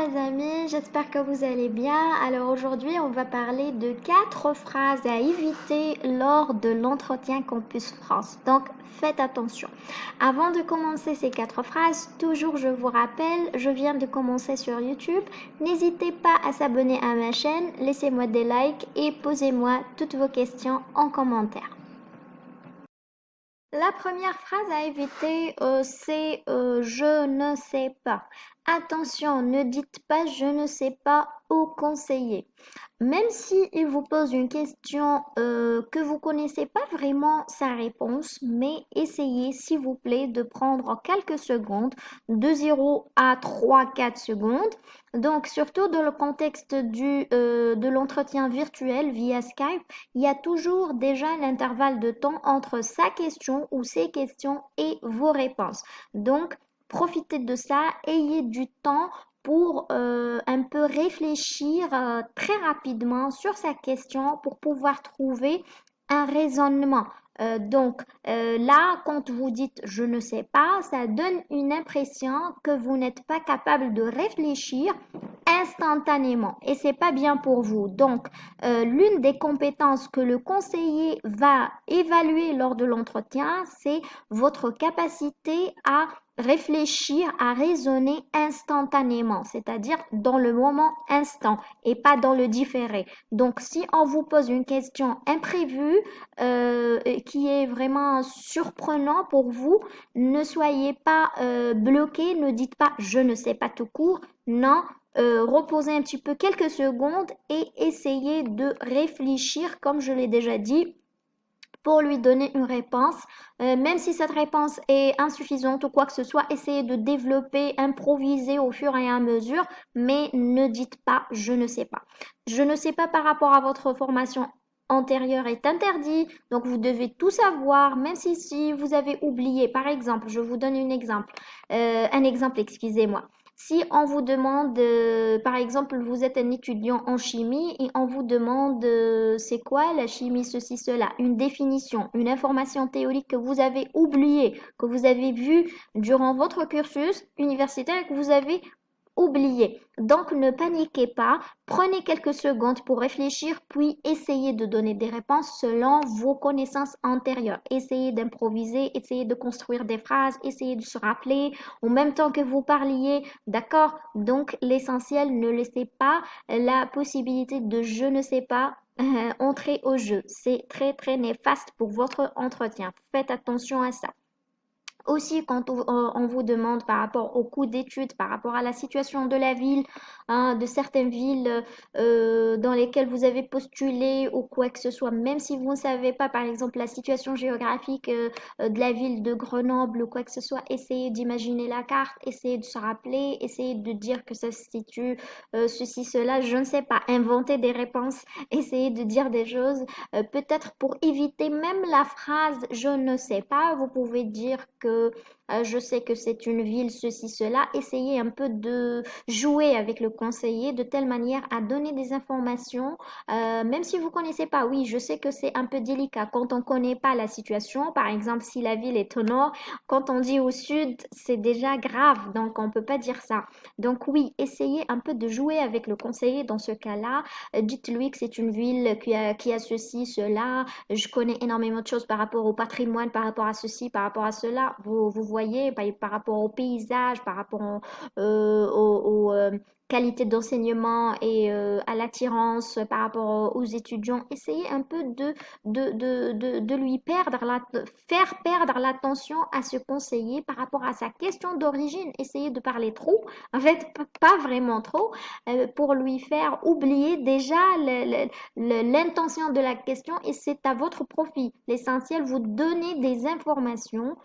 mes amis, j'espère que vous allez bien. Alors aujourd'hui, on va parler de 4 phrases à éviter lors de l'entretien Campus France. Donc faites attention. Avant de commencer ces 4 phrases, toujours je vous rappelle, je viens de commencer sur YouTube. N'hésitez pas à s'abonner à ma chaîne, laissez-moi des likes et posez-moi toutes vos questions en commentaire. La première phrase à éviter, c'est je ne sais pas. Attention, ne dites pas je ne sais pas au conseiller. Même si il vous pose une question que vous connaissez pas vraiment sa réponse, mais essayez s'il vous plaît de prendre quelques secondes, de 0 à 3, 4 secondes. Donc surtout dans le contexte de l'entretien virtuel via Skype, il y a toujours déjà l'intervalle de temps entre sa question ou ses questions et vos réponses. Donc, profitez de ça, ayez du temps pour un peu réfléchir très rapidement sur sa question pour pouvoir trouver un raisonnement. Là, quand vous dites je ne sais pas, ça donne une impression que vous n'êtes pas capable de réfléchir instantanément et c'est pas bien pour vous. Donc, l'une des compétences que le conseiller va évaluer lors de l'entretien, c'est votre capacité à réfléchir, à raisonner instantanément, c'est-à-dire dans le moment instant et pas dans le différé. Donc, si on vous pose une question imprévue qui est vraiment surprenant pour vous, ne soyez pas bloqué, ne dites pas je ne sais pas tout court. Non, reposez un petit peu quelques secondes et essayez de réfléchir, comme je l'ai déjà dit, pour lui donner une réponse. Même si cette réponse est insuffisante ou quoi que ce soit, essayez de développer, improviser au fur et à mesure, mais ne dites pas je ne sais pas. Je ne sais pas par rapport à votre formation antérieure est interdit, donc vous devez tout savoir, même si vous avez oublié. Par exemple, je vous donne un exemple, excusez-moi. Si on vous demande, par exemple, vous êtes un étudiant en chimie et on vous demande c'est quoi la chimie, ceci, cela, une définition, une information théorique que vous avez oubliée, que vous avez vue durant votre cursus universitaire et que vous avez oublié. Donc ne paniquez pas, prenez quelques secondes pour réfléchir, puis essayez de donner des réponses selon vos connaissances antérieures. Essayez d'improviser, essayez de construire des phrases, essayez de se rappeler en même temps que vous parliez, d'accord? Donc l'essentiel, ne laissez pas la possibilité de je ne sais pas entrer au jeu. C'est très très néfaste pour votre entretien. Faites attention à ça. Aussi, quand on vous demande par rapport au coût d'études, par rapport à la situation de la ville, hein, de certaines villes dans lesquelles vous avez postulé ou quoi que ce soit, même si vous ne savez pas, par exemple, la situation géographique de la ville de Grenoble ou quoi que ce soit, essayez d'imaginer la carte, essayez de se rappeler, essayez de dire que ça se situe ceci, cela, je ne sais pas, inventer des réponses, essayez de dire des choses, peut-être pour éviter même la phrase je ne sais pas, vous pouvez dire que je sais que c'est une ville, ceci, cela. Essayez un peu de jouer avec le conseiller de telle manière à donner des informations, même si vous connaissez pas. Oui, je sais que c'est un peu délicat quand on connaît pas la situation. Par exemple, si la ville est au nord, quand on dit au sud, c'est déjà grave. Donc, on peut pas dire ça. Donc, oui, essayez un peu de jouer avec le conseiller dans ce cas-là. Dites-lui que c'est une ville qui a ceci, cela. Je connais énormément de choses par rapport au patrimoine, par rapport à ceci, par rapport à cela. Vous voyez, par rapport au paysage, par rapport aux qualités d'enseignement et à l'attirance par rapport aux étudiants. Essayez un peu de lui faire perdre l'attention à ce conseiller par rapport à sa question d'origine. Essayez de parler trop, en fait, pas vraiment trop, pour lui faire oublier déjà l'intention de la question et c'est à votre profit. L'essentiel, vous donnez des informations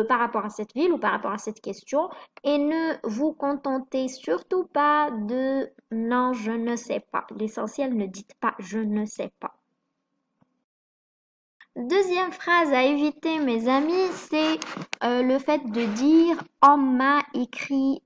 par rapport à cette ville ou par rapport à cette question et ne vous contentez surtout pas de non, je ne sais pas. L'essentiel, ne dites pas je ne sais pas. Deuxième phrase à éviter, mes amis, c'est le fait de dire on m'a écrit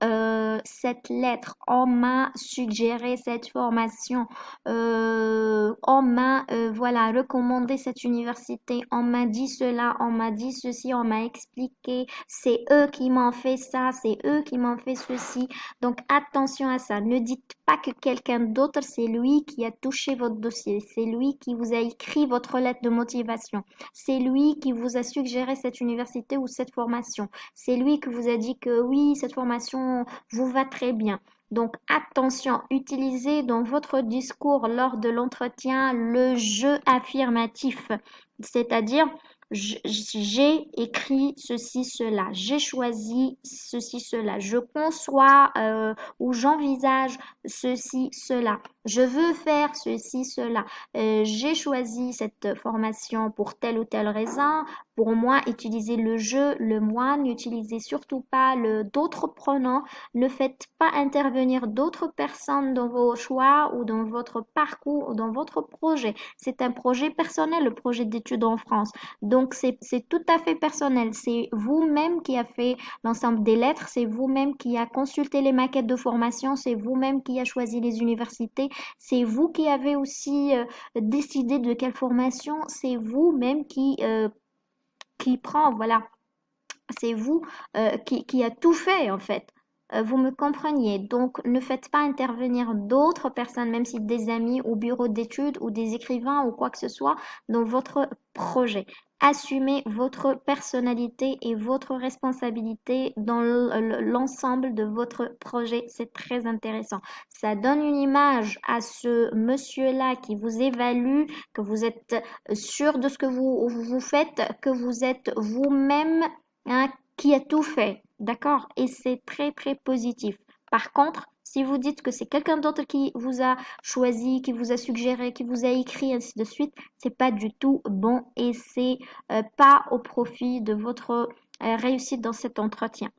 cette lettre, on m'a suggéré cette formation, on m'a voilà recommandé cette université, on m'a dit cela, on m'a dit ceci, on m'a expliqué, c'est eux qui m'ont fait ça, c'est eux qui m'ont fait ceci. Donc attention à ça, ne dites pas que quelqu'un d'autre, c'est lui qui a touché votre dossier, c'est lui qui vous a écrit votre lettre de motivation, c'est lui qui vous a suggéré cette université ou cette formation. C'est lui qui vous a dit que oui, cette formation vous va très bien. Donc attention, utilisez dans votre discours lors de l'entretien le jeu affirmatif, c'est-à-dire j'ai écrit ceci, cela, j'ai choisi ceci, cela, je conçois ou j'envisage ceci, cela, je veux faire ceci, cela, j'ai choisi cette formation pour telle ou telle raison. Pour moi, utilisez le je, le moi, n'utilisez surtout pas d'autres pronoms, ne faites pas intervenir d'autres personnes dans vos choix ou dans votre parcours ou dans votre projet. C'est un projet personnel, le projet d'études en France. Donc, c'est tout à fait personnel. C'est vous-même qui a fait l'ensemble des lettres, c'est vous-même qui a consulté les maquettes de formation, c'est vous-même qui a choisi les universités, c'est vous qui avez aussi décidé de quelle formation, c'est vous-même qui prend, voilà, c'est vous qui a tout fait en fait. Vous me compreniez. Donc, ne faites pas intervenir d'autres personnes, même si des amis ou bureaux d'études ou des écrivains ou quoi que ce soit, dans votre projet. Assumez votre personnalité et votre responsabilité dans l'ensemble de votre projet. C'est très intéressant. Ça donne une image à ce monsieur-là qui vous évalue, que vous êtes sûr de ce que vous faites, que vous êtes vous-même, hein, qui a tout fait, d'accord? Et c'est très très positif. Par contre, si vous dites que c'est quelqu'un d'autre qui vous a choisi, qui vous a suggéré, qui vous a écrit, ainsi de suite, c'est pas du tout bon et c'est pas au profit de votre réussite dans cet entretien.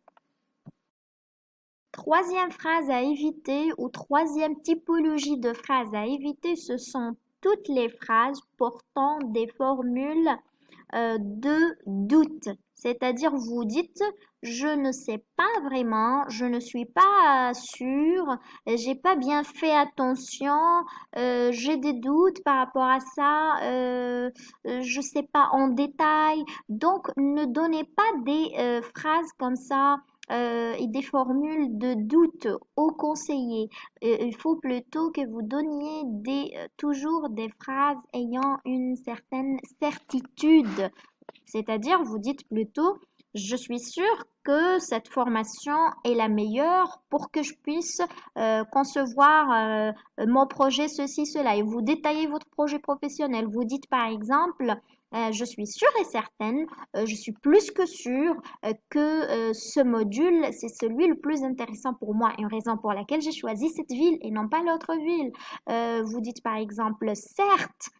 Troisième phrase à éviter ou troisième typologie de phrases à éviter, ce sont toutes les phrases portant des formules de doute. C'est-à-dire, vous dites, je ne sais pas vraiment, je ne suis pas sûre, j'ai pas bien fait attention, j'ai des doutes par rapport à ça, je sais pas en détail. Donc, ne donnez pas des phrases comme ça. Et des formules de doute aux conseillers. Il faut plutôt que vous donniez toujours des phrases ayant une certaine certitude. C'est-à-dire, vous dites plutôt, je suis sûre que cette formation est la meilleure pour que je puisse concevoir mon projet, ceci, cela. Et vous détaillez votre projet professionnel. Vous dites par exemple, je suis sûre et certaine, je suis plus que sûre que ce module, c'est celui le plus intéressant pour moi, une raison pour laquelle j'ai choisi cette ville et non pas l'autre ville. Vous dites par exemple, certes,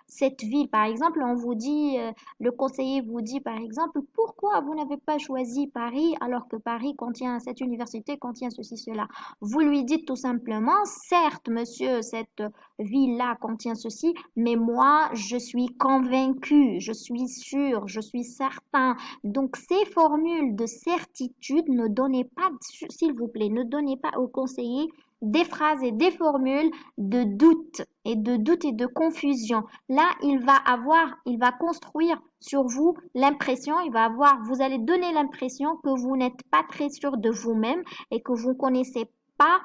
cette ville, par exemple, on vous dit, le conseiller vous dit par exemple, pourquoi vous n'avez pas choisi Paris alors que Paris contient cette université, contient ceci, cela. Vous lui dites tout simplement, certes, monsieur, cette ville-là contient ceci, mais moi, je suis convaincu, je suis sûr, je suis certain. Donc, ces formules de certitude, ne donnez pas, s'il vous plaît, ne donnez pas au conseiller des phrases et des formules de doute et de confusion. Là, il va construire sur vous l'impression, vous allez donner l'impression que vous n'êtes pas très sûr de vous-même et que vous ne connaissez pas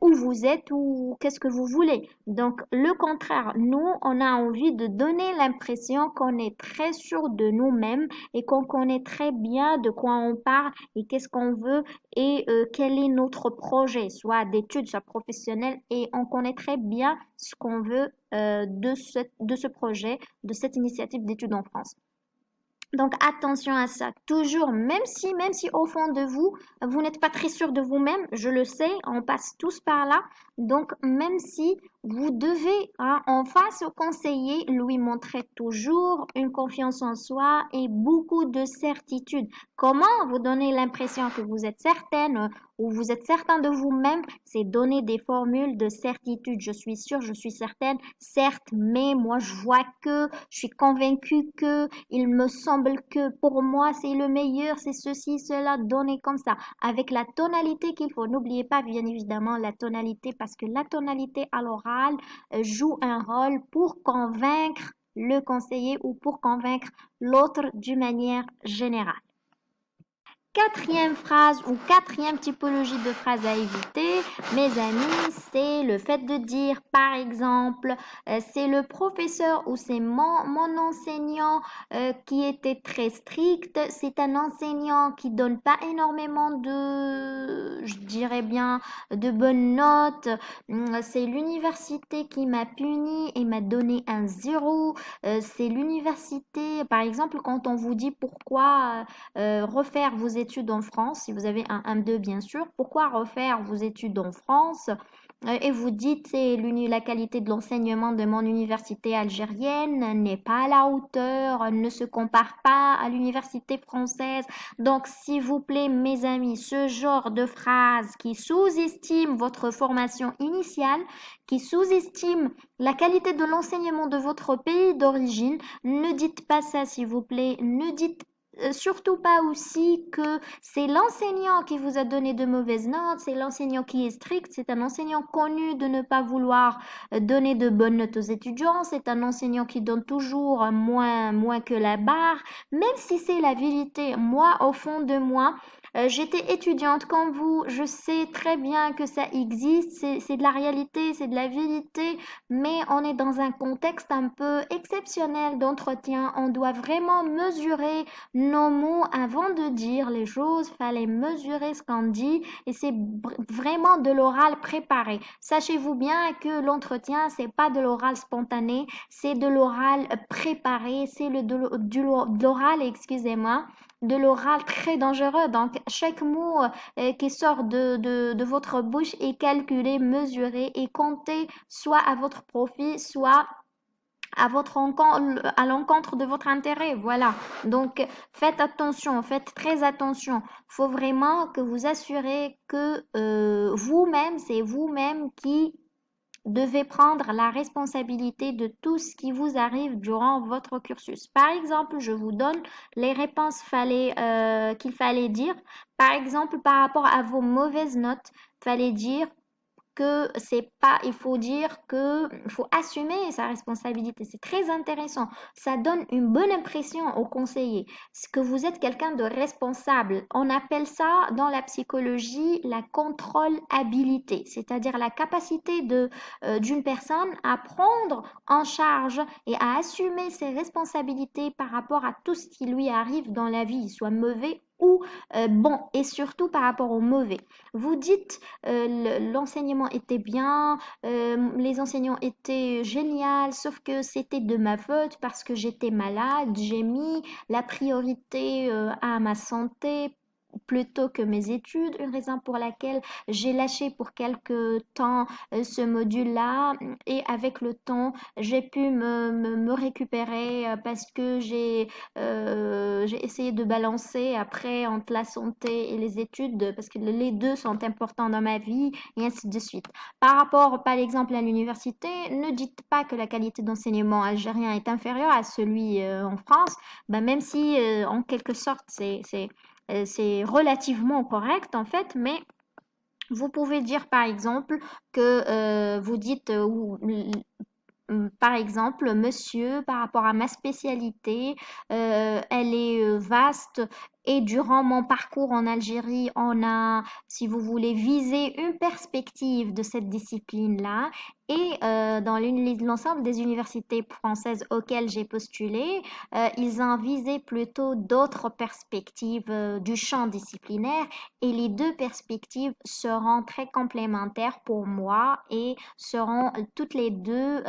où vous êtes ou qu'est-ce que vous voulez. Donc, le contraire, nous, on a envie de donner l'impression qu'on est très sûr de nous-mêmes et qu'on connaît très bien de quoi on parle et qu'est-ce qu'on veut et quel est notre projet, soit d'études, soit professionnel, et on connaît très bien ce qu'on veut de ce projet, de cette initiative d'études en France. Donc attention à ça. Toujours, même si au fond de vous, vous n'êtes pas très sûr de vous-même, je le sais, on passe tous par là. Donc même si vous devez, hein, en face au conseiller, lui montrer toujours une confiance en soi et beaucoup de certitude. Comment vous donner l'impression que vous êtes certaine ou vous êtes certain de vous-même? C'est donner des formules de certitude. Je suis sûre, je suis certaine, certes, mais moi je vois que, je suis convaincue que, il me semble que pour moi c'est le meilleur, c'est ceci, cela, donner comme ça avec la tonalité qu'il faut. N'oubliez pas bien évidemment la tonalité parce que la tonalité à l'oral joue un rôle pour convaincre le conseiller ou pour convaincre l'autre d'une manière générale. Quatrième phrase ou quatrième typologie de phrase à éviter, mes amis, c'est le fait de dire, par exemple, c'est le professeur ou c'est mon enseignant qui était très strict, c'est un enseignant qui donne pas énormément de, je dirais bien, de bonnes notes, c'est l'université qui m'a puni et m'a donné un zéro, c'est l'université, par exemple, quand on vous dit pourquoi refaire vos études en France, si vous avez un M2 bien sûr, pourquoi refaire vos études en France? Et vous dites, c'est la qualité de l'enseignement de mon université algérienne n'est pas à la hauteur, ne se compare pas à l'université française. Donc, s'il vous plaît, mes amis, ce genre de phrase qui sous-estime votre formation initiale, qui sous-estime la qualité de l'enseignement de votre pays d'origine, ne dites pas ça, s'il vous plaît. Ne dites surtout pas aussi que c'est l'enseignant qui vous a donné de mauvaises notes, c'est l'enseignant qui est strict, c'est un enseignant connu de ne pas vouloir donner de bonnes notes aux étudiants, c'est un enseignant qui donne toujours moins que la barre, même si c'est la vérité. Moi, au fond de moi, j'étais étudiante comme vous, je sais très bien que ça existe, c'est de la réalité, c'est de la vérité, mais on est dans un contexte un peu exceptionnel d'entretien. On doit vraiment mesurer nos mots avant de dire les choses, fallait mesurer ce qu'on dit et c'est vraiment de l'oral préparé. Sachez-vous bien que l'entretien, c'est pas de l'oral spontané, c'est de l'oral préparé, c'est de l'oral, excusez-moi, de l'oral très dangereux. Donc, chaque mot qui sort de votre bouche est calculé, mesuré et compté soit à votre profit, soit à l'encontre de votre intérêt. Voilà. Donc, faites attention, faites très attention. Faut vraiment que vous assurez que vous-même, c'est vous-même qui devez prendre la responsabilité de tout ce qui vous arrive durant votre cursus. Par exemple, je vous donne les réponses qu'il fallait dire. Par exemple, par rapport à vos mauvaises notes, fallait dire que c'est pas, il faut dire que il faut assumer sa responsabilité. C'est très intéressant. Ça donne une bonne impression au conseiller. Ce que vous êtes quelqu'un de responsable. On appelle ça dans la psychologie la contrôlabilité, c'est-à-dire la capacité d'une personne à prendre en charge et à assumer ses responsabilités par rapport à tout ce qui lui arrive dans la vie, soit mauvais ou bon, et surtout par rapport au mauvais. Vous dites l'enseignement était bien, les enseignants étaient géniaux, sauf que c'était de ma faute parce que j'étais malade. J'ai mis la priorité à ma santé plutôt que mes études, une raison pour laquelle j'ai lâché pour quelque temps ce module-là et avec le temps, j'ai pu me récupérer parce que j'ai essayé de balancer après entre la santé et les études parce que les deux sont importants dans ma vie et ainsi de suite. Par rapport, par exemple, à l'université, ne dites pas que la qualité d'enseignement algérien est inférieure à celui en France, ben, même si en quelque sorte c'est relativement correct en fait, mais vous pouvez dire par exemple que vous dites par exemple, monsieur, par rapport à ma spécialité, elle est vaste et durant mon parcours en Algérie, on a, si vous voulez, visé une perspective de cette discipline-là. Et dans l'ensemble des universités françaises auxquelles j'ai postulé, ils ont visé plutôt d'autres perspectives du champ disciplinaire et les deux perspectives seront très complémentaires pour moi et seront toutes les deux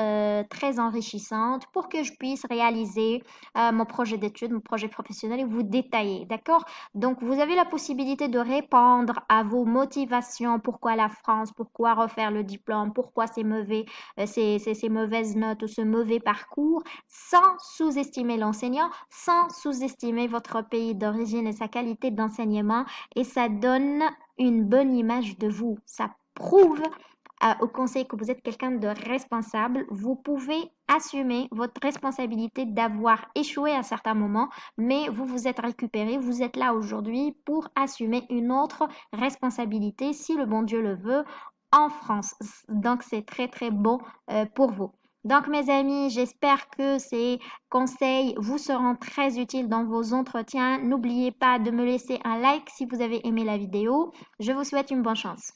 très enrichissantes pour que je puisse réaliser mon projet d'études, mon projet professionnel et vous détailler. D'accord? d'accord? Donc, vous avez la possibilité de répondre à vos motivations, pourquoi la France, pourquoi refaire le diplôme, pourquoi ces ces mauvaises notes ou ce mauvais parcours, sans sous-estimer l'enseignant, sans sous-estimer votre pays d'origine et sa qualité d'enseignement. Et ça donne une bonne image de vous. Ça prouve au conseil que vous êtes quelqu'un de responsable. Vous pouvez assumer votre responsabilité d'avoir échoué à certains moments, mais vous vous êtes récupéré, vous êtes là aujourd'hui pour assumer une autre responsabilité, si le bon Dieu le veut, en France. Donc, c'est très, très bon pour vous. Donc, mes amis, j'espère que ces conseils vous seront très utiles dans vos entretiens. N'oubliez pas de me laisser un like si vous avez aimé la vidéo. Je vous souhaite une bonne chance.